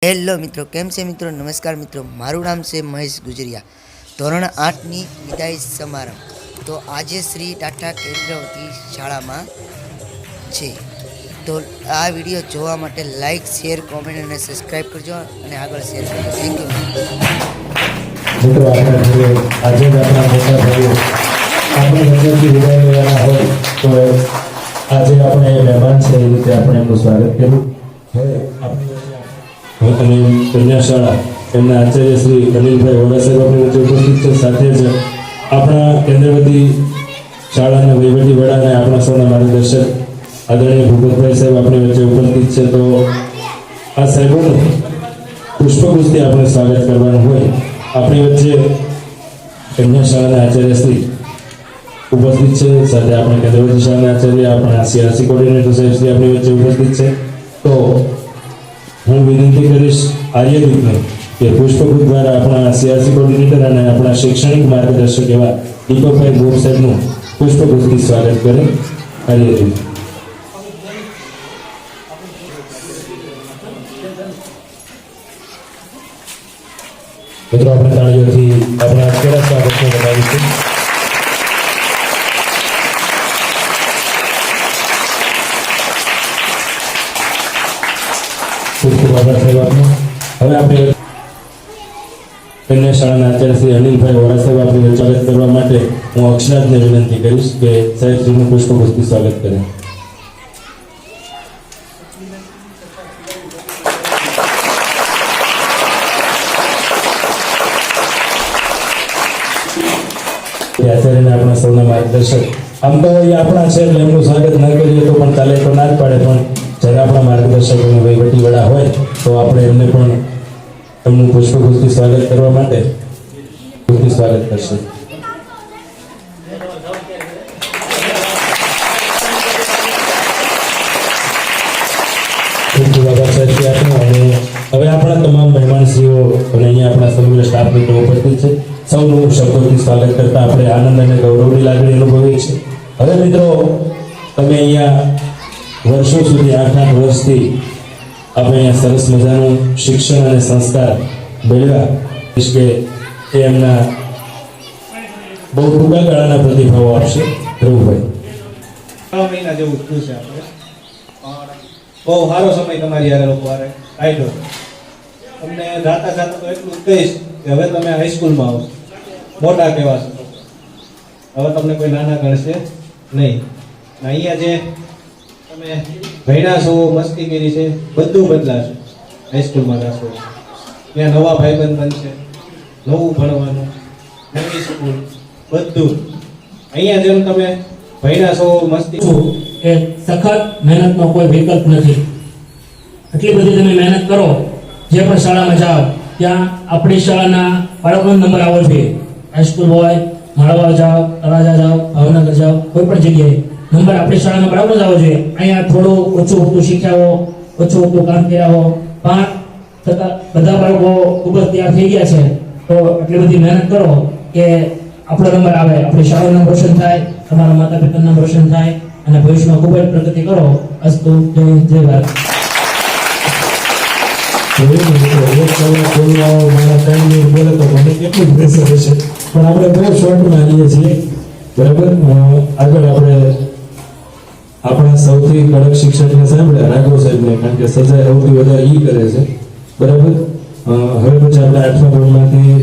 Hello મિત્રો, કેમ છે મિત્રો? નમસ્કાર મિત્રો, મારું નામ છે મહેશ ગુજરિયા. ધોરણ 8ની વિદાય સમારંભ તો આજે શ્રી ટાટા કેન્દ્રવતી શાળામાં છે. તો આ વિડીયો જોવા માટે લાઈક, શેર, કોમેન્ટ અને સબસ્ક્રાઈબ કરજો અને આગળ શેર કરજો. થેન્ક યુ મિત્રો. આજે જ આપણા મોટા ભાઈઓ આપણે વચ્ચેથી વિદાય લેવાના હોય તો આજે આપણે મહેમાન છે એ રીતે આપણે એમનું સ્વાગત કર્યું. હવે અને કન્યા શાળા એમના આચાર્ય શ્રી અનિલભાઈ વોરા સાહેબ આપણી વચ્ચે ઉપસ્થિત છે. સાથે જ આપણા કેન્દ્રવતી શાળાના વહીવટી વડા અને આપણા સૌના માર્ગદર્શક આદરણીય ભૂપતભાઈ સાહેબ આપણી વચ્ચે ઉપસ્થિત છે. તો આ સાહેબોનું પુષ્પગુચ્છથી આપણે સ્વાગત કરવાનું હોય. આપણી વચ્ચે કન્યા શાળાના આચાર્ય શ્રી ઉપસ્થિત છે. સાથે આપણે કેન્દ્રવતી શાળાના આચાર્ય આપણા સીઆરસી કોર્ડિનેટર સાહેબ શ્રી આપણી વચ્ચે ઉપસ્થિત છે. તો હું વિનંતી કરીશ આર્યદીપને કે પુષ્પગુચ્છ દ્વારા આપણા સીઆરસી કોર્ડિનેટર અને આપણા શૈક્ષણિક માર્ગદર્શક એવા દીપકભાઈ ગોપ સાહેબનું પુષ્પગુચ્છથી સ્વાગત કરે. આર્યદીપ. મિત્રો, આપણે તાળીઓથી આપણા કેળા સ્વાગતને વધારીશું. ખૂબ ખૂબ આભાર સાહેબ આપનો. હવે આપણે કન્યા શાળાના આચાર્ય શ્રી અનિલભાઈ વોરા સાહેબ આપણી સ્વાગત કરવા માટે હું અક્ષરાજને વિનંતી કરીશ કે સાહેબ શ્રીનું પુષ્પગુચ્છથી સ્વાગત કરે. આચાર્યને આપણા સૌના માર્ગદર્શક. આમ તો એ આપણા છે એટલે એમનું સ્વાગત ન કરીએ તો પણ ચાલે, તો ના જ પાડે, પણ જ્યારે આપણા માર્ગદર્શક અને વહીવટી વડા હોય તો આપણે એમને પણ એમનું પુષ્પગુચ્છથી સ્વાગત કરવા માટે સ્વાગત કરશે. ખૂબ ખૂબ આભાર સાહેબ આપનો. અને હવે આપણા તમામ મહેમાનશ્રીઓ અને અહીંયા આપણા સમગ્ર સ્ટાફ મિત્રો ઉપસ્થિત છે. સૌનું શબ્દોથી સ્વાગત કરતા આપણે આનંદ અને ગૌરવની લાગણી અનુભવીએ છીએ. હવે મિત્રો, તમે અહીંયા વર્ષો સુધી 8 વર્ષથી આપણે અહીંયા સરસ મજાનું શિક્ષણ અને સંસ્કાર મેળવ્યા કે એ એમના બહુ ટૂંકા ગાળાના પ્રતિભાવો આપશે. ધ્રુવભાઈ. 6 મહિના જેવું થયું છે આપણે, બહુ સારો સમય તમારી યારે લોકો હારે કાઢ્યો. તમને જાતા જાતા તો એટલું જ કહીશ કે હવે તમે હાઈસ્કૂલમાં આવો, મોટા કહેવાશો. હવે તમને કોઈ નાના ગણશે નહીં. અહીંયા જે તમે ભણ્યા છો, મસ્તી કરી છે, બધું બદલાશે. હાઈસ્કૂલમાં જશો ત્યાં નવા ભાઈબંધ બનશે, નવું ભણવાનું, નવી સ્કૂલ, બધું. અહીંયા જેમ તમે ભણ્યા છો, મસ્તી કે સખત મહેનતનો કોઈ વિકલ્પ નથી. એટલી બધી તમે મહેનત કરો, જે પણ શાળામાં જાઓ ત્યાં આપણી શાળાના બાળકોનો નંબર આવવો જોઈએ. હાઈસ્કૂલ હોય, માળવા જાઓ, તળાજા જાઓ, ભાવનગર જાઓ, કોઈ પણ જગ્યાએ નંબર આપણી શાળાના બાળકો જ આવવો જોઈએ. અહીંયા થોડું ઓછું હોતું શીખ્યા હો, ઓછું હોતું કામ કર્યા હો, પણ છતાં બધા બાળકો ખૂબ જ તૈયાર થઈ ગયા છે. તો એટલી બધી મહેનત કરો કે આપણો નંબર આવે, આપણી શાળાનું નામ રોશન થાય, તમારા માતા પિતાનું નામ રોશન થાય અને ભવિષ્યમાં ખૂબ જ પ્રગતિ કરો. અસ્તુ. જય ભારત. બોલે તો મને કેટલું પ્રેશર હશે, પણ આપણે બહુ શોર્ટમાં આવીએ છીએ. બરાબર. આગળ આપણે આપણા સૌથી કડક શિક્ષકને સાંભળ્યા, રાઘવ સાહેબને, કારણ કે સજા સૌથી વધારે ઈ કરે છે. બરાબર. હવે પછી આપણે 8મા ધોરણમાંથી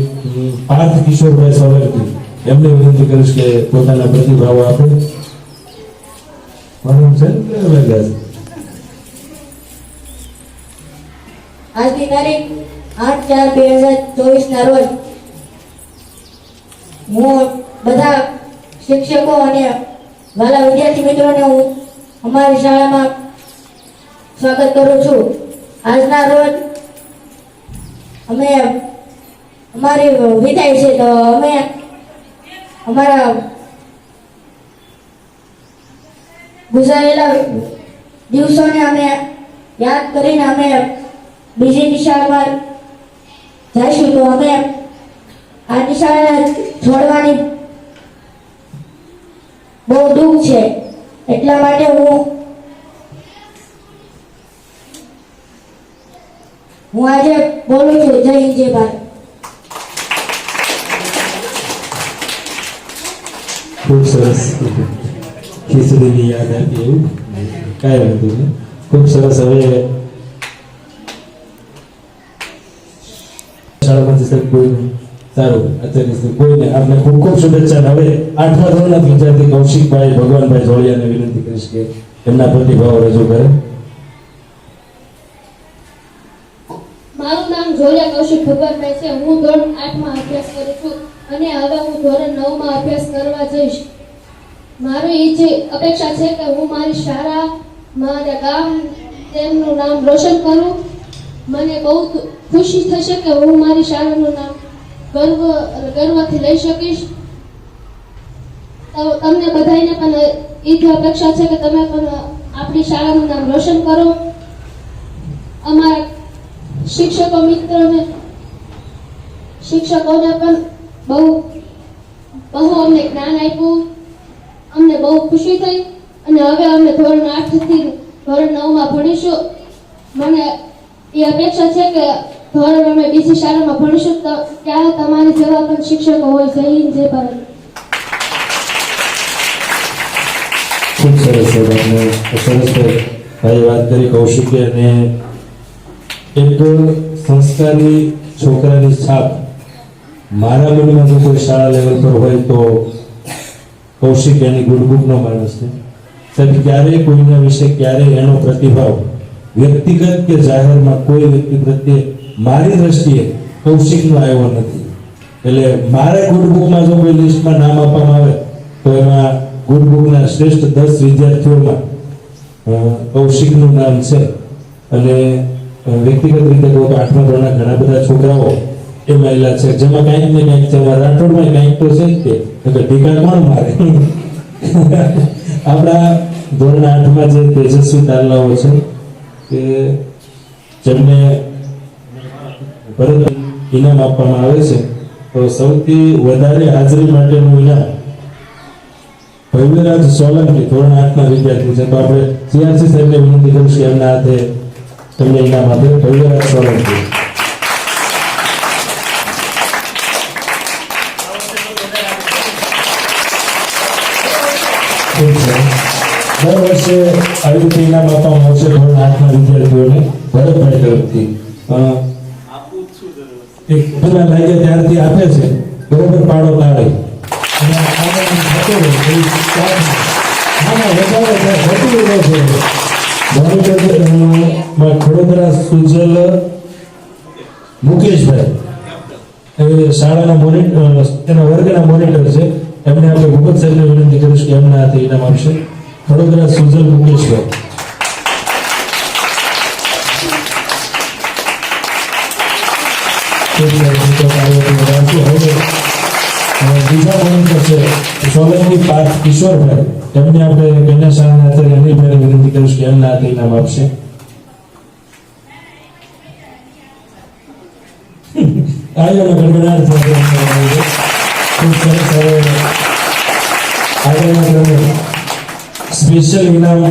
પાર્થ કિશોરભાઈ સોલંકી, એમને વિનંતી કરીશ કે પોતાના પ્રતિભાવો આપે. મારું છે આજની તારીખ 8/4/2024 ના રોજ હું બધા શિક્ષકો અને વાલા વિદ્યાર્થી મિત્રોને હું અમારી શાળામાં સ્વાગત કરું છું. આજના રોજ અમે અમારી વિદાય છે, તો અમે અમારા ગુજારેલા દિવસોને અમે યાદ કરીને અમે બીજી નિશાળમાં જઈશું. તો અમે આ નિશાળને છોડવાની બહુ દુઃખ છે, એટલા માટે હું હું આજે બોલું છું જય હિન્દ જય ભારત. ખૂબ સરસ ખીચડીની યાદ આપી એવું કાંઈ વાંધો નહીં. ખૂબ સરસ. હવે શાળામાંથી સાહેબ કોઈને સારું આચાર્ય શ્રી કોઈને આપણે ખૂબ ખૂબ શુભેચ્છા. હવે 8મા ધોરણના વિદ્યાર્થી કૌશિકભાઈ ભગવાનભાઈ જોડિયાને વિનંતી કરીશ કે એમના પ્રતિભાવ રજૂ કરે. મારું નામ જોડિયા કૌશિક ભગવાનભાઈ છે. હું ધોરણ 8માં અભ્યાસ કરું છું અને હવે હું ધોરણ 9માં અભ્યાસ કરવા જઈશ. મારી ઈચ્છા અપેક્ષા છે કે હું મારી શાળા, મારા ગામ, તેમનું નામ રોશન કરું. મને બહુ ખુશી થશે કે હું મારી શાળાનું નામ ગર્વથી લઈ શકીશ. તો તમને બધાને પણ ઈચ્છા અપેક્ષા છે કે તમે પણ આપણી શાળાનું નામ રોશન કરો. અમારા શિક્ષકો મિત્રોને શિક્ષકોને પણ બહુ અમને જ્ઞાન આપ્યું. અમને બહુ ખુશી થઈ અને હવે અમે ધોરણ 8 થી ધોરણ 9માં ભણીશું. મને એ અપેક્ષા છે કે ધોરણ અમે બીજી શાળામાં ભણીશું તો ત્યાં તમારી જેવા પણ શિક્ષકો હોય. જય હિન્દ જય ભારત. ખૂબ સરસ છે. આપણે સરસ ભાઈ વાત કરી કૌશિકે, અને એક સંસ્કારી છોકરાની છાપ મારા મનમાં જો કોઈ શાળા લેવલ પર હોય તો કૌશિક એની ગુડબુકનો માણસ છે. સાહેબ ક્યારેય કોઈના વિશે ક્યારેય એનો પ્રતિભાવ વ્યક્તિગત કે જાહેરમાં કોઈ વ્યક્તિ પ્રત્યે મારી દ્રષ્ટિએ કૌશિકનો આવ્યો નથી. એટલે મારે ગુડબુકમાં જો કોઈ લિસ્ટમાં નામ આપવામાં આવે તો એમાં ગુડબુકના શ્રેષ્ઠ 10 વિદ્યાર્થીઓમાં કૌશિકનું નામ છે. અને વ્યક્તિગત રીતે કહું તો 8મા ધોરણના ઘણા બધા છોકરાઓ એ મહિલા છે જેમાં કાંઈક ને કાંઈક છે. રાઠોડમાં કાંઈક તો છે જ કે ટીકા કોણ મારે. આપણા ધોરણ 8માં જે તેજસ્વી તારલાઓ છે કે જેમને ભરત ઇનામ આપવામાં આવે છે, તો સૌથી વધારે હાજરી માટેનું ઇનામ ભવ્યરાજ સોલંકી ધોરણ 8ના વિદ્યાર્થી છે. તો આપણે સીઆરસી સાહેબને વિનંતી કરીશું કે એમના હાથે તમને ઇનામ આપે. ભવ્યરાજ સોલંકી. દર વર્ષે આવી રીતે ઇનામ આપવામાં આવશે ધોરણ 8ના વિદ્યાર્થીઓને ભરતભાઈ તરફથી. એક પેલા લાગે ત્યારથી આપે છે બરોબર પાડો તાળી. અને આગળ થતો રહે એ ખડોદરા સુજલ મુકેશભાઈ એ શાળાના મોનિટર, તેના વર્ગના મોનિટર છે. એમને આપણે ભૂપત સાહેબને વિનંતી કરીશું કે એમના હાથે ઇનામ આપશે. ખડોદરા સુજલ મુકેશભાઈ. બીજા મોનિટર છે સોલંકી પાર્થ કિશોરભાઈ. એમને આપણે કન્યા શાળાના આચાર્ય અનિલભાઈને વિનંતી કરીશું કે એમના હાથે ઇનામ આપશે. આયોનો ગડબડાટ થયો. ખૂબ સરસ. હવે આગળના ક્રમે સ્પેશિયલ ઇનામ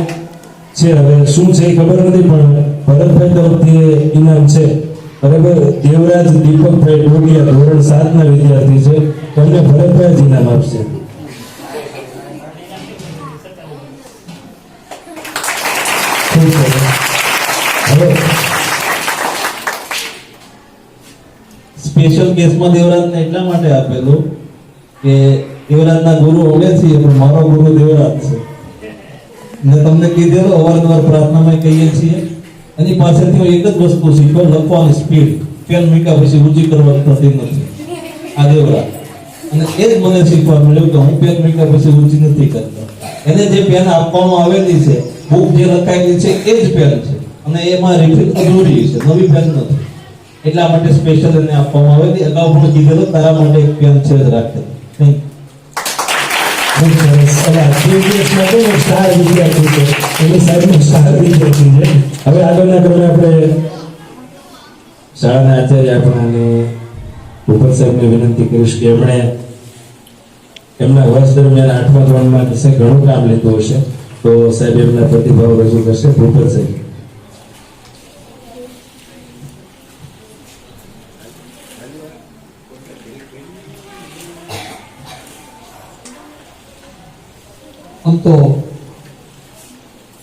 છે. હવે શું છે એ ખબર નથી પણ ભરતભાઈ તરફથી ઇનામ છે. બરાબર. દેવરાજ દીપકભાઈ ડોડિયા ધોરણ 7ના વિદ્યાર્થી છે. તેમને ભરતભાઈ જ ઇનામ આપશે. ખૂબ સરસ. હવે સ્પેશિયલ કેસમાં દેવરાજને એટલા માટે આપેલું કે દેવરાજના ગુરુ અમે છીએ પણ મારો ગુરુ દેવરાજ છે. ને તમને કીધેલું અવારનવાર પ્રાર્થનામાં કહીએ છીએ એની પાસેથી હું એક જ વસ્તુ શીખ્યો, લખવાની સ્પીડ. પેન મૂક્યા પછી ઊંચી કરવાની થતી નથી આ દેવરાજ. અને એ જ મને શીખવા મળ્યું કે હું પેન મૂક્યા પછી ઊંચી નથી કરતો. એને જે પેન આપવામાં આવેલી છે, બુક જે લખાયેલી છે એ જ પેન છે અને એમાં રિફિલ જરૂરી છે, નવી પેન નથી. એટલા માટે સ્પેશિયલ એને આપવામાં આવેલી. અગાઉ પણ કીધેલું તારા માટે એક પેન છે જ રાખે. ખૂબ સરસ. સ્ટાર વિદ્યાર્થી છે એની સાહેબનું સ્ટાર વિદ્યાર્થી છે. હવે આગળના ક્રમે આપણે શાળાના આચાર્ય આપણાને ભૂપત સાહેબને વિનંતી કરીશ કે એમણે એમના વર્ષ દરમિયાન 8મા ધોરણમાં વિશે ઘણું કામ લીધું હશે, તો સાહેબ એમના પ્રતિભાવ રજૂ કરશે. ભૂપત સાહેબ. આમ તો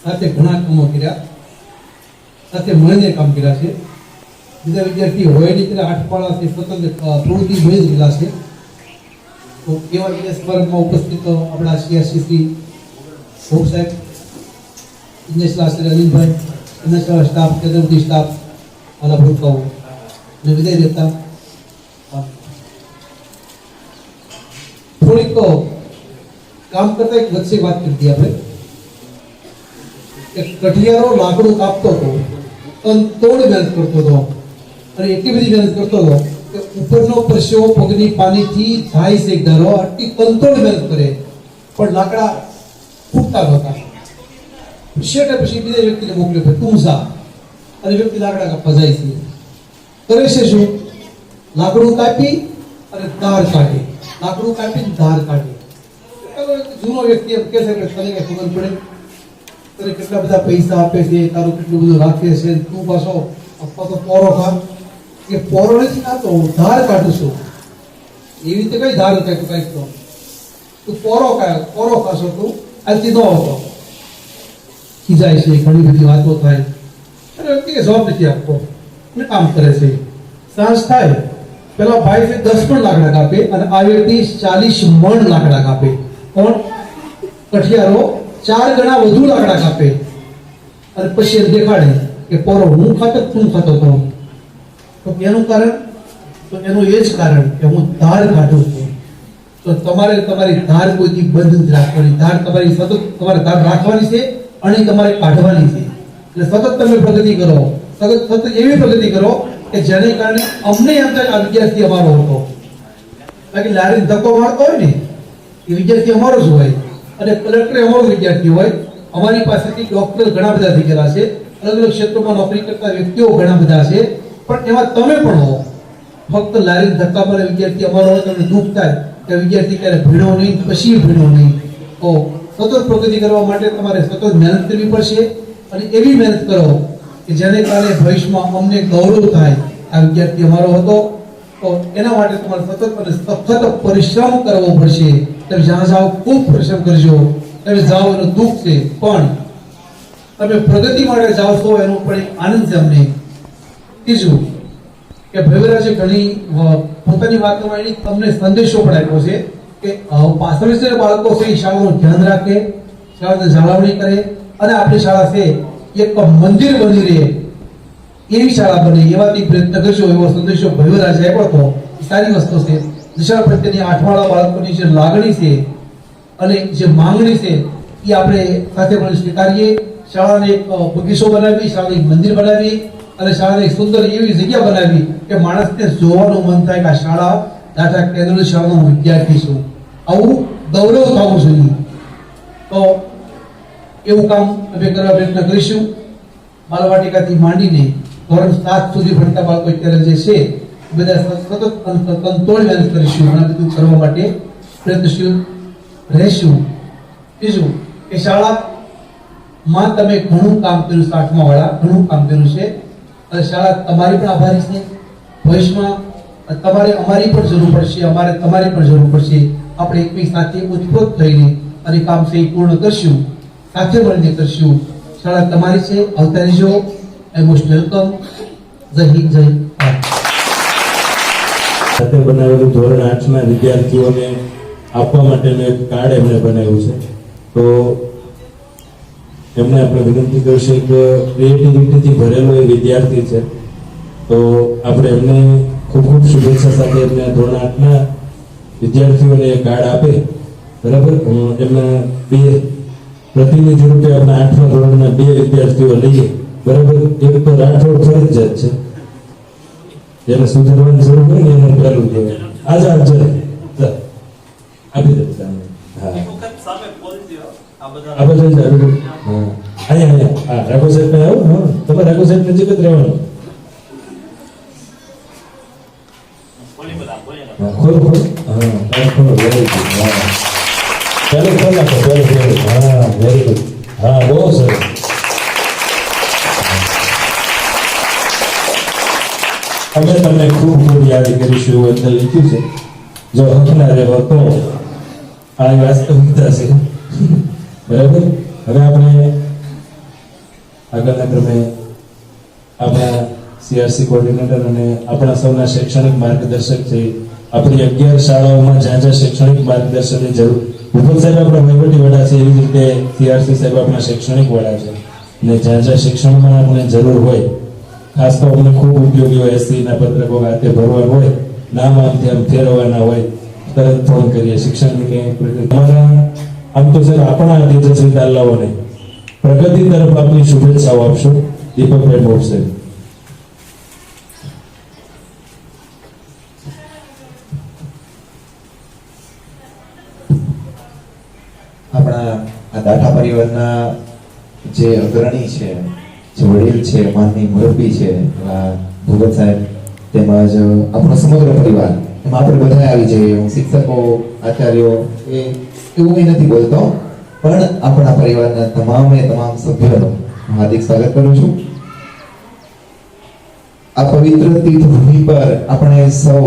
સાથે ઘણા કામો કર્યા, સાથે મળીને કામ કર્યા છે. બીજા વિદ્યાર્થી હોય નહીં ત્યારે આઠપાળાથી સ્વતંત્ર પ્રવૃત્તિ મળી જ ગયેલા છે. તો એવા બીજા સ્મરણમાં ઉપસ્થિત આપણા CRC શ્રી ભોગ સાહેબ, ઇન્જેશલા શ્રી અનિલભાઈ, ઇન્જેશલા સ્ટાફ, કેન્દ્રથી સ્ટાફ, મારા ભૂલકાઓ અને વિદાય દેતા થોડીક કામ કરતા એક વચ્ચે વાત કરી હતી આપણે. એક કઠિયારો લાકડું કાપતો હતો, તોડ મહેનત કરતો હતો અને એટલી બધી મહેનત કરતો હતો કે ઉપરનો પરસેવો પગની પાણીથી થાય છે ધારો, આટલી કંતોડ મહેનત કરે પણ લાકડા ફૂટતા નહોતા. છેટે પછી બીજા વ્યક્તિને મોકલ્યો, ભાઈ તું જા, અને વ્યક્તિ લાકડા કાપવા જાય છે. કરે છે શું? લાકડું કાપી અને ધાર કાઢે, લાકડું કાપી ધાર કાઢે. જૂનો વ્યક્તિ એમ કહે છે કે તને કઈ ખબર પડે? તને કેટલા બધા પૈસા આપે છે, તારું કેટલું બધું રાખે છે, તું પાછો આપવા તો પોરો ખા. એ પોરો નથી ખાતો, હું ધાર કાઢું છું. એવી રીતે કઈ ધાર થાય? તું કઈ તો તું પોરો ખાશો, તું આજથી ન આવતો. ખીજાય છે, ઘણી બધી વાતો થાય અને વ્યક્તિ જવાબ નથી આપતો અને કામ કરે છે. સાંજ થાય પેલા ભાઈ છે 10 પણ લાકડા કાપે અને આ વ્યક્તિ 40 મણ લાકડા કાપે. કોણ? કઠિયારો 4 ગણા વધુ લાકડા કાપે અને પછી એમ દેખાડે કે પોરો હું ખાતો તું ખાતો હતો. તો એનું કારણ? તો એનું એ જ કારણ કે હું ધાર કાઢું છું. તો તમારે તમારી ધાર કોઈથી બંધ જ રાખવાની. ધાર તમારી સતત તમારે ધાર રાખવાની છે અને તમારે કાઢવાની છે. એટલે સતત તમે પ્રગતિ કરો, સતત એવી પ્રગતિ કરો કે જેને કારણે અમને એમ થાય આ વિદ્યાર્થી અમારો હતો. બાકી લારી ધક્કો મારતો હોય ને એ વિદ્યાર્થી અમારો જ હોય અને કલેક્ટર અમારો વિદ્યાર્થી હોય. અમારી પાસેથી ડોક્ટર ઘણા બધા થઈ ગયેલા છે, અલગ અલગ ક્ષેત્રોમાં નોકરી કરતા વ્યક્તિઓ ઘણા બધા છે, પણ એમાં તમે પણ હો. ફક્ત લારી ધક્કા મારે વિદ્યાર્થી અમારો હોય તમને દુઃખ થાય કે વિદ્યાર્થી ક્યારે ભીણો નહીં, પછી ભીણો નહીં. તો સતત પ્રગતિ કરવા માટે તમારે સતત મહેનત કરવી પડશે અને એવી મહેનત કરો કે જેને કારણે ભવિષ્યમાં અમને ગૌરવ થાય આ વિદ્યાર્થી અમારો હતો. તો એના માટે તમારે સતત અને સખત પરિશ્રમ કરવો પડશે. તમે જ્યાં જાઓ ખૂબ પરિશ્રમ કરજો. તમે જાઓ એનું દુઃખ છે, પણ તમે પ્રગતિ માટે જાઓ છો એનો પણ એક આનંદ છે અમને. ત્રીજું કે ભૈવરાજે ઘણી પોતાની વાતોમાં એની તમને સંદેશો પણ આપ્યો છે કે પાછળ છે બાળકો છે એ શાળાનું ધ્યાન રાખે, શાળાની જાળવણી કરે અને આપણી શાળા છે એક મંદિર બની રહે એવી શાળા બને એવાથી પ્રયત્ન કરજો. એવો સંદેશો ભૈવરાજે આપ્યો હતો. સારી વસ્તુ છે. દિશા પ્રત્યેની આઠવાળા બાળકોની જે લાગણી છે અને જે માંગણી છે એ આપણે સાથે મળી સ્વીકારીએ. શાળાને એક બગીચો બનાવી, શાળાને એક મંદિર બનાવી અને શાળાને એક સુંદર એવી જગ્યા બનાવી કે માણસને જોવાનું મન થાય કે આ શાળા દાખલા કેન્દ્રની શાળાનો વિદ્યાર્થી છું. આવું ગૌરવ થવું જોઈએ. તો એવું કામ અમે કરવા પ્રયત્ન કરીશું. બાલવાટિકાથી માંડીને ધોરણ 7 સુધી ભણતા બાળકો અત્યારે જે છે બધા સતત કંટ્રોલ મહેનત કરીશું અને બધું કરવા માટે પ્રયત્નશીલ રહેશું. બીજું કે શાળામાં તમે ઘણું કામ કર્યું, 60મા વાળા ઘણું કામ કર્યું છે અને શાળા તમારી પણ આભારી છે. ભવિષ્યમાં તમારે અમારી પણ જરૂર પડશે, અમારે તમારી પણ જરૂર પડશે. આપણે એકબીજા સાથે ઉત્પ્રોત થઈને અને કામ છે એ પૂર્ણ કરશું, સાથે મળીને કરશું. શાળા તમારી છે, આવતા રહેજો. આઈ મોસ્ટ વેલકમ. જય હિન્દ, જય ભારત. સાથે બનાવેલું ધોરણ 8ના વિદ્યાર્થીઓને આપવા માટેનું એક કાર્ડ એમણે બનાવ્યું છે. તો એમને આપણે વિનંતી કરીશું કે ક્રિએટિવિટીથી ભરેલો એ વિદ્યાર્થી છે, તો આપણે એમને ખૂબ ખૂબ શુભેચ્છા સાથે એમને ધોરણ 8ના વિદ્યાર્થીઓને એ કાર્ડ આપે. બરાબર. એમના 2 પ્રતિનિધિ રૂપે આપણા 8મા ધોરણના 2 વિદ્યાર્થીઓ લઈએ. બરાબર. એક તો રાઠોડ ફરજિયાત છે, જેને સુધારવાની જરૂર હોય ને એનું પહેલું કહેવાય. આજે આપી દે. હા, આ બધા જ આવ્યું. હા, અહીંયા હા, રાઘો સાહેબ ને આવો. હા, તમારે રાઘો સાહેબ નજીક જ રહેવાનું. હા, ખોલો. હા, ખોલો. Very good. હા, ચાલો ખોલ નાખો. Very good. હા, વેરી ગુડ. હા, બહુ સરસ. અમે તમને ખૂબ ખૂબ યાદ કરીશું એવું અંદર લખ્યું છે. જો હકના રહેવો તો આ વાસ્તવિકતા છે. બરાબર. હવે આપણે આગળના ક્રમે આપણા સીઆરસી કોઓર્ડિનેટર અને આપણા સૌના શૈક્ષણિક માર્ગદર્શક છે. આપણી 11 શાળાઓમાં જ્યાં જ્યાં શૈક્ષણિક માર્ગદર્શનની જરૂર, ભૂપત સાહેબ આપણા વહીવટી વડા છે, એવી જ રીતે સીઆરસી સાહેબ આપણા શૈક્ષણિક વડા છે. અને જ્યાં જ્યાં શિક્ષણમાં આપણે જરૂર હોય, ખાસ તો અમને ખૂબ ઉપયોગી હોય, એસસીના પત્રકો હાથે ભરવા હોય, નામ આમથી આમ ફેરવવાના હોય, તરત ફોન કરીએ. શિક્ષણની કંઈ તમારા આમ તો સર આપણા તેજસ્વી તાલાઓને પ્રગતિ તરફ આપની શુભેચ્છાઓ આપશો. દીપકભાઈ બોપ સાહેબ. આપણા આ દાઠા પરિવારના જે અગ્રણી છે, જે વડીલ છે, માનની મુરબ્બી છે, એવા ભૂપત સાહેબ, તેમજ આપણો સમગ્ર પરિવાર, એમાં આપણે બધા આવી જઈએ. હું શિક્ષકો, આચાર્યો એવું કંઈ નથી બોલતો, પણ આપણા પરિવારના તમામ સભ્યોનું હું હાર્દિક સ્વાગત કરું છું. આ પવિત્ર તીર્થભૂમિ પર આપણે સૌ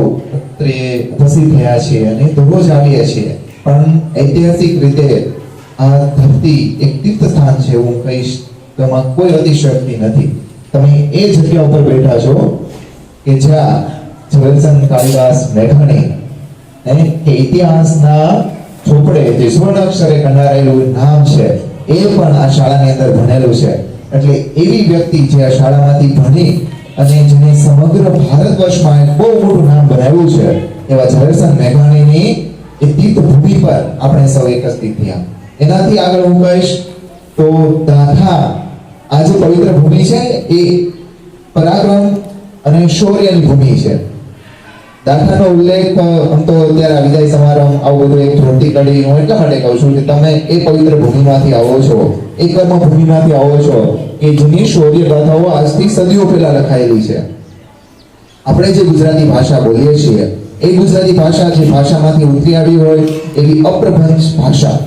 ઉપસ્થિત થયા છીએ અને દરરોજ આવીએ છીએ, પણ ઐતિહાસિક રીતે આ ધરતી એક તીર્થ સ્થાન છે હું કહીશ તો એમાં કોઈ અતિશયોક્તિ નથી. તમે એ જગ્યા ઉપર બેઠા છો કે જ્યાં ઝવેરચંદ કાલિદાસ મેઘાણી કે ઇતિહાસના ચોપડે જે સુવર્ણ અક્ષરે કંડારેલું નામ છે એ પણ આ શાળાની અંદર ભણેલું છે. એટલે એવી વ્યક્તિ જે આ શાળામાંથી ભણી અને જેને સમગ્ર ભારતવર્ષમાં એક બહુ મોટું નામ બનાવ્યું છે, એવા ઝવેરચંદ મેઘાણીની એ તીર્થભૂમિ પર આપણે સૌ એકત્રિત થયા. એનાથી આગળ હું કહીશ તો દાઠા આ જે પવિત્ર ભૂમિ છે એ પરાક્રમ અને શૌર્યની ભૂમિ છે. દાઠાનો ઉલ્લેખ આમ તો અત્યારે વિદાય સમારંભ આવું બધું એક ધોતી કડી હું એટલા માટે કહું છું કે તમે એ પવિત્ર ભૂમિમાંથી આવો છો, એ કર્મ ભૂમિમાંથી આવો છો કે જેની શૌર્ય ગાથાઓ આજથી સદીઓ પહેલા લખાયેલી છે. આપણે જે ગુજરાતી ભાષા બોલીએ છીએ એ ગુજરાતી ભાષા જે ભાષામાંથી ઉતરી આવી હોય એવી અપ્રભંશ ભાષા,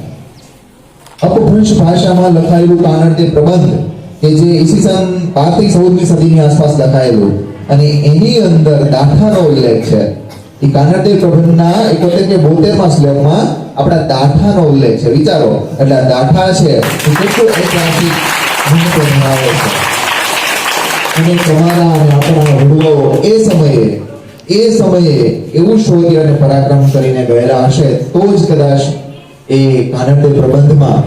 અપભ્રંશ ભાષામાં લખાયેલું કાનડતે પ્રબંધ કે જે ઈસવીસન 12 થી 14મી સદીની આસપાસ લખાયેલું, અને એની અંદર દાઠાનો ઉલ્લેખ છે. એ કાનડતે પ્રબંધના 71 કે 72માં શ્લોકમાં આપણા દાઠાનો ઉલ્લેખ છે. વિચારો, એટલે આ દાઠા છે એ કેટલું ઐતિહાસિક મહત્વ ધરાવે છે. અને તમારા અને આપણા વડીલો એ સમયે એવું શૌર્ય અને પરાક્રમ કરીને ગયેલા હશે તો જ કદાચ એ કાનડતે પ્રબંધમાં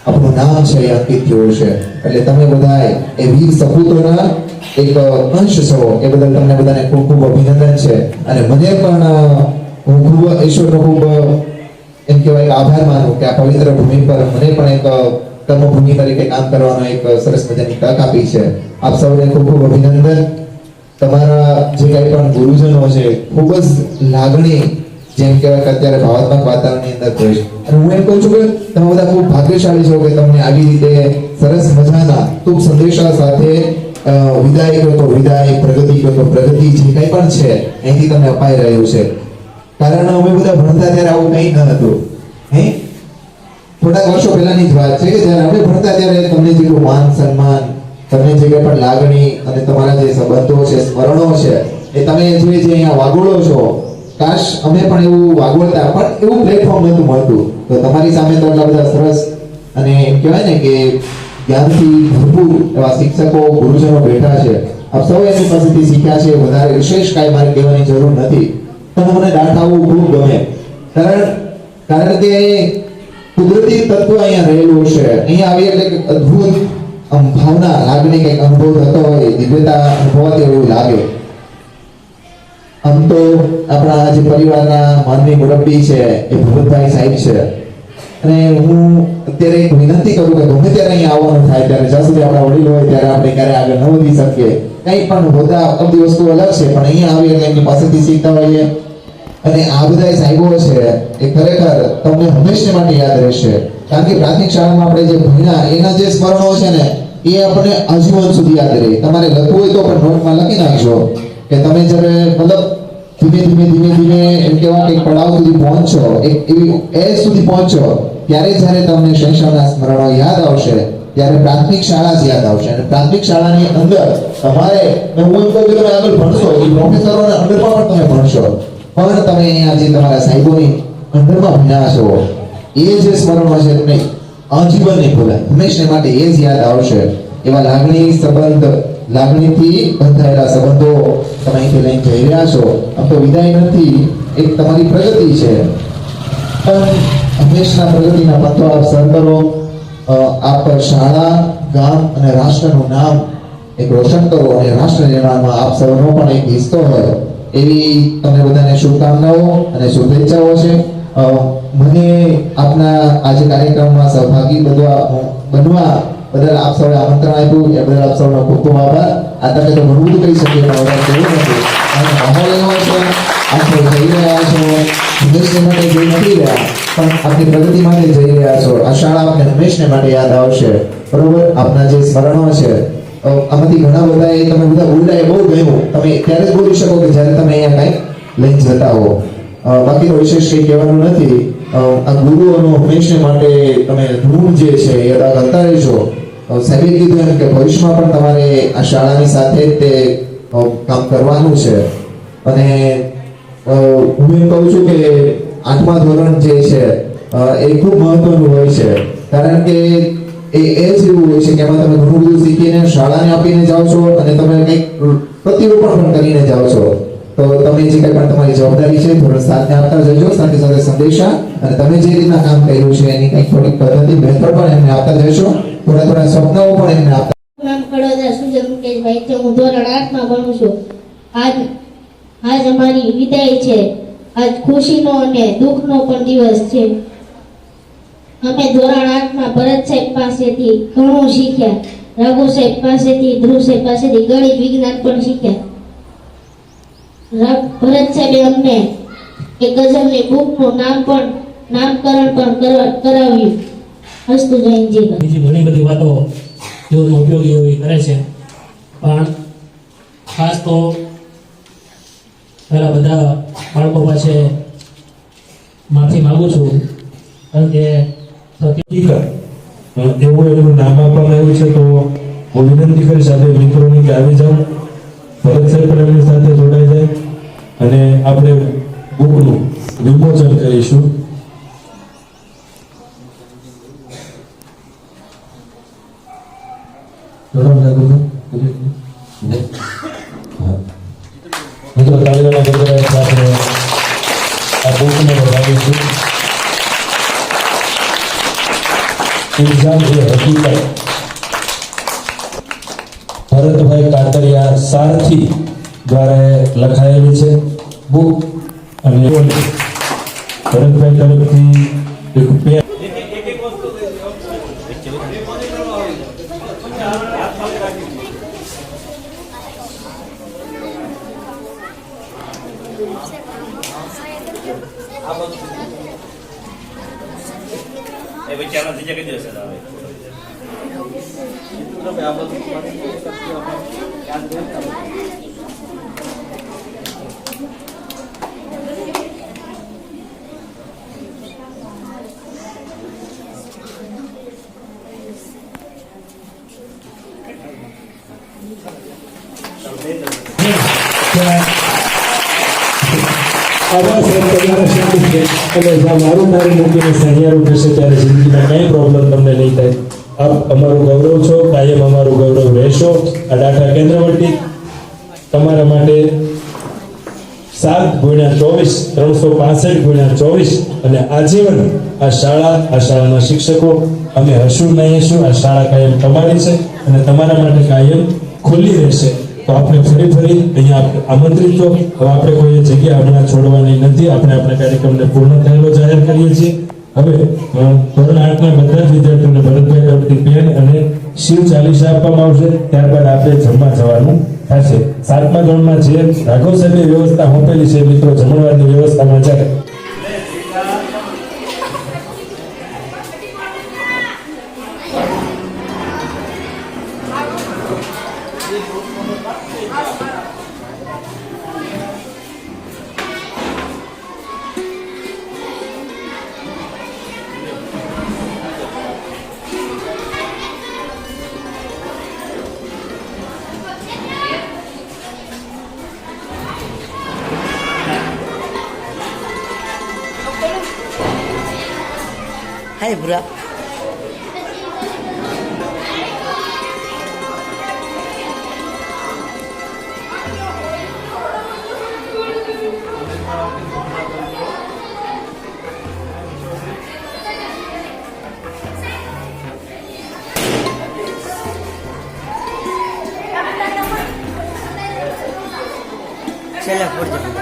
આપણું નામ છે એ અંકિત થયું છે. એટલે તમે બધા એ વીર સપૂતોના એક અંશ છો, એ બદલ તમને બધાને ખૂબ ખૂબ અભિનંદન છે. અને મને પણ હું ખૂબ ઈશ્વરનો ખૂબ એમ કહેવાય કે આભાર માનું કે આ પવિત્ર ભૂમિ પર મને પણ એક કર્મભૂમિ તરીકે કામ કરવાનો એક સરસ મજાની તક આપી છે. આપ સૌને ખૂબ ખૂબ અભિનંદન. તમારા જે કંઈ પણ ગુરુજનો છે, ખૂબ જ લાગણી, જેમ કહેવાય કે અત્યારે ભાવાત્મક વાતાવરણની અંદર હોય છે. અને હું એમ કહું છું કે તમે બધા ખૂબ ભાગ્યશાળી છો કે તમને આવી રીતે સરસ મજાના ટૂંક સંદેશા સાથે વિદાય કહો તો વિદાય, પ્રગતિ કહો તો પ્રગતિ, જે કંઈ પણ છે અહીંથી તમને અપાઈ રહ્યું છે. કારણ અમે બધા ભણતા ત્યારે આવું કંઈ ન હતું. થોડાક વર્ષો પહેલાની જ વાત છે કે જ્યારે અમે ભણતા ત્યારે તમને જેટલું માન સન્માન, તમને જે કંઈ પણ લાગણી અને તમારા જે સંબંધો છે, સ્મરણો છે, એ તમે જે અહીંયા વાગોળો છો, કાશ અમે પણ એવું વાગોળતા, પણ એવું પ્લેટફોર્મ નહોતું મળતું. તો તમારી સામે તો એટલા બધા સરસ અને એમ કહેવાય ને કે જ્ઞાનથી ભરપૂર એવા શિક્ષકો, ગુરુજનો બેઠા છે. આપ સૌ એની પાસેથી શીખ્યા છે. વધારે વિશેષ કાંઈ મારે કહેવાની જરૂર નથી, પણ મને દાઠાવું ખૂબ ગમે. કારણ કે કુદરતી તત્વ અહીંયા રહેલું છે. અહીંયા આવી એટલે અદ્ભુત ભાવના, લાગણી, કંઈક અનુભવ થતો હોય, દિવ્યતા અનુભવાતી એવું લાગે. આમ તો આપણા જે પરિવારના માનની મુરબ્બી છે એ ભૂપતભાઈ સાહેબ છે. અને હું અત્યારે એક વિનંતી કરું કે ગમે ત્યારે અહીંયા આવવાનું થાય ત્યારે, જ્યાં સુધી આપણા વડીલ હોય ત્યારે આપણે ક્યારે આગળ ન વધી શકીએ, કંઈ પણ હોતા બધી વસ્તુ અલગ છે, પણ અહીંયા આવીએ એટલે એમની પાસેથી શીખતા હોઈએ. અને આ બધા સાહેબો છે એ ખરેખર તમને હંમેશા માટે યાદ રહેશે. કારણ કે પ્રાથમિક શાળામાં આપણે જે ભણ્યા એના જે સ્મરણો છે ને એ આપણને આજીવન સુધી યાદ રહે. તમારે લખવું હોય તો પણ નોટમાં લખી નાખજો કે તમે જ્યારે મતલબ ધીમે એમ કહેવાય કે પડાવ સુધી પહોંચો, એક એવી એજ સુધી પહોંચો, ત્યારે જ્યારે તમને શૈશવના સ્મરણો યાદ આવશે ત્યારે પ્રાથમિક શાળા જ યાદ આવશે અને પ્રાથમિક શાળાની અંદર તમારે હું એમ કહું કે તમે આગળ ભણશો એ પ્રોફેસરોના અંડરમાં પણ તમે ભણશો પણ તમે અહીંયા જે તમારા સાહેબોની અંડરમાં ભણ્યા છો એ જે સ્મરણો છે તમને આજીવન નહીં ભૂલાય, હંમેશા માટે એ જ યાદ આવશે. એવા લાગણીથી બંધાયેલા સંબંધો તમે અહીંથી લઈને જઈ રહ્યા છો. આમ તો વિદાય નથી, એક તમારી પ્રગતિ છે, પણ હંમેશા પ્રગતિના પંથો આપ સર કરો. આપ શાળા, ગામ અને રાષ્ટ્રનું નામ એક રોશન કરો અને રાષ્ટ્ર નિર્માણમાં આપ સૌનો પણ એક હિસ્સો હોય એવી તમને બધાને શુભકામનાઓ અને શુભેચ્છાઓ છે. મને આપના આજે કાર્યક્રમમાં સહભાગી બનવા બદલ આપ સૌએ આમંત્રણ આપ્યું એ બદલ આપ સૌનો ખૂબ ખૂબ આભાર. આ તમે તો ઘણું બધું કહી શકીએ પણ વધારે કહેવું નથી. અને માહોલ એવો છે, આપણે જઈ રહ્યા છો હંમેશને માટે જઈ નથી રહ્યા પણ આપણી પ્રગતિ માટે જઈ રહ્યા છો. આ શાળા આપણે હંમેશને માટે યાદ આવશે. બરોબર, આપના જે સ્મરણો છે આમાંથી ઘણા બધા એ તમે બધા બોલ્યા એ બહુ ગયું. તમે ત્યારે જ બોલી શકો કે જ્યારે તમે અહીંયા કંઈક લઈને જતા હો. બાકી તો વિશેષ કંઈ કહેવાનું નથી. આ ગુરુઓનો હંમેશા માટે તમે ઋણ જે છે એ અદા કરતા રહેશો. સાહેબે કીધું એમ કે ભવિષ્યમાં પણ તમારે આ શાળાની સાથે જ તે કામ કરવાનું છે. અને હું એમ કહું છું કે 8મા ધોરણ જે છે એ ખૂબ મહત્વનું હોય છે, કારણ કે એ જ એવું હોય છે કે એમાં તમે ઘણું બધું શીખીને શાળાને આપીને જાઓ છો અને તમે કંઈક પ્રતિરૂપણ પણ કરીને જાઓ છો. તો તમે જે કંઈ પણ તમારી જવાબદારી છે ધોરણ 7ને આપતા જજો, સાથે સાથે સંદેશા અને તમે જે રીતના કામ કર્યું છે એની કંઈક થોડીક પદ્ધતિ મહેત્વ પણ એમને આપતા જશો. થોડા થોડા સ્વપ્નાઓ પણ એમને આપતા. નામ કડોદરા સુજન મુકેશભાઈ છે. હું ધોરણ 8માં ભણું છું. આજ અમારી વિદાય છે. આજ ખુશીનો અને દુઃખનો પણ દિવસ છે. અમે ધોરણ 8માં ભરત સાહેબ પાસેથી ઘણું શીખ્યા. રઘુ સાહેબ પાસેથી, ધ્રુવ સાહેબ પાસેથી ગણિત વિજ્ઞાન પણ શીખ્યા. ભરત સાહેબે અમને એક ગઝલની બુકનું નામકરણ પણ કરાવ્યું. અસ્તુ જયંતજી. બીજી ઘણી બધી વાતો જીવનમાં ઉપયોગી એવી કરે છે, પણ ખાસ તો પહેલા બધા બાળકો પાસે માફી માંગુ છું, કારણ કે એવું એનું નામ આપવામાં આવ્યું છે. તો હું વિનંતી કરીશ આપણે મિત્રોની કે આવી જાઓ, ભરત સાહેબ પણ એમની સાથે જોડાઈ જાય અને આપણે બુકનું વિમોચન કરીશું. મિત્રો તાળીઓના ગણગણાટ સાથે આ બુકને વધાવીશું. ઇલ્ઝામ એ હકીકત, ભરતભાઈ કાતરિયા સારથી દ્વારા લખાયેલી છે બુક. અને ભરતભાઈ તરફથી એક પેન મારું મારી મૂકીને સહિયારું થશે ત્યારે જિંદગીમાં કંઈ પ્રોબ્લેમ તમને નહીં થાય. આપ અમારું ગૌરવ છો, કાયમ અમારું ગૌરવ રહેશો. આ ડાટા કેન્દ્ર વતી તમારા માટે 7x24 365x24 અને આજીવન આ શાળાના શિક્ષકો અમે હશું નહીં હશું. આ શાળા કાયમ તમારી છે અને તમારા માટે કાયમ ખુલ્લી રહેશે. તો આપણે ફરી અહીંયા આમંત્રિત છો. હવે આપણે કોઈ જગ્યા હમણાં છોડવાની નથી. આપણે આપણા કાર્યક્રમને પૂર્ણ થયેલો જાહેર કરીએ છીએ. હવે ધોરણ 8ના બધા જ વિદ્યાર્થીઓને ભરતભાઈ તરફથી પેન અને શિવ ચાલીસા આપવામાં આવશે. ત્યારબાદ આપણે જમવા જવાનું થશે. 7મા ધોરણમાં જે રાઘવ સાહેબે વ્યવસ્થા સોંપેલી છે મિત્રો, જમણવારની વ્યવસ્થામાં જાય. હાય ભૂરા છેલ્લે પડજો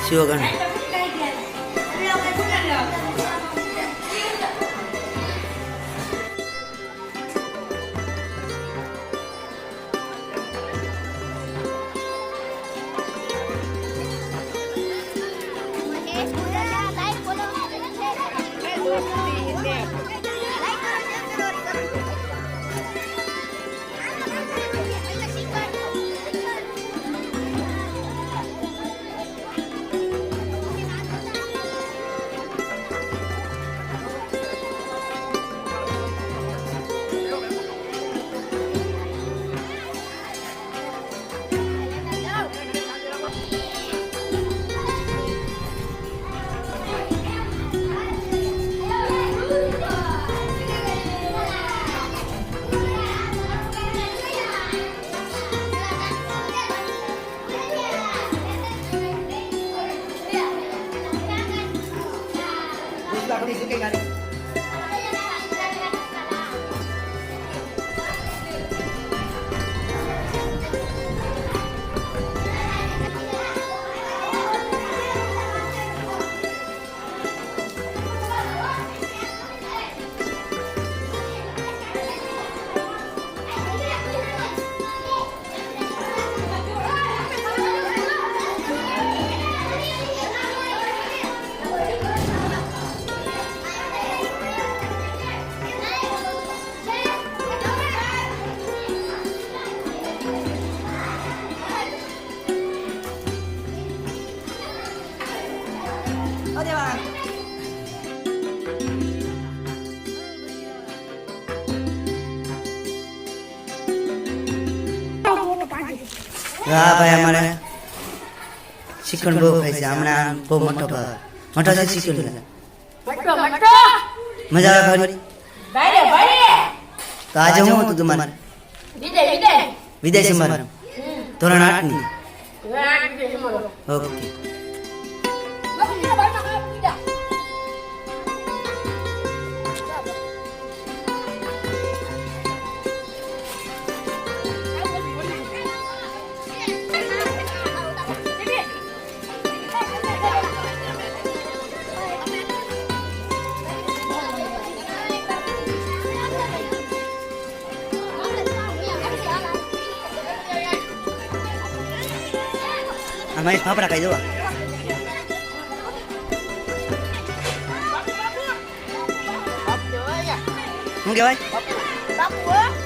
શિવગણ હા ભાઈ અમારે શિખંડ બહુ ખાય છે હમણાં બહુ મોટો મોટો છે શિખંડ મજા આવે ખાવાની તો આજે હું હતું તમારે વિદાય સમારંભ ધોરણ 8 ની ઓકે અમારે ફાફડા ખાઈ જવા શું કહેવાય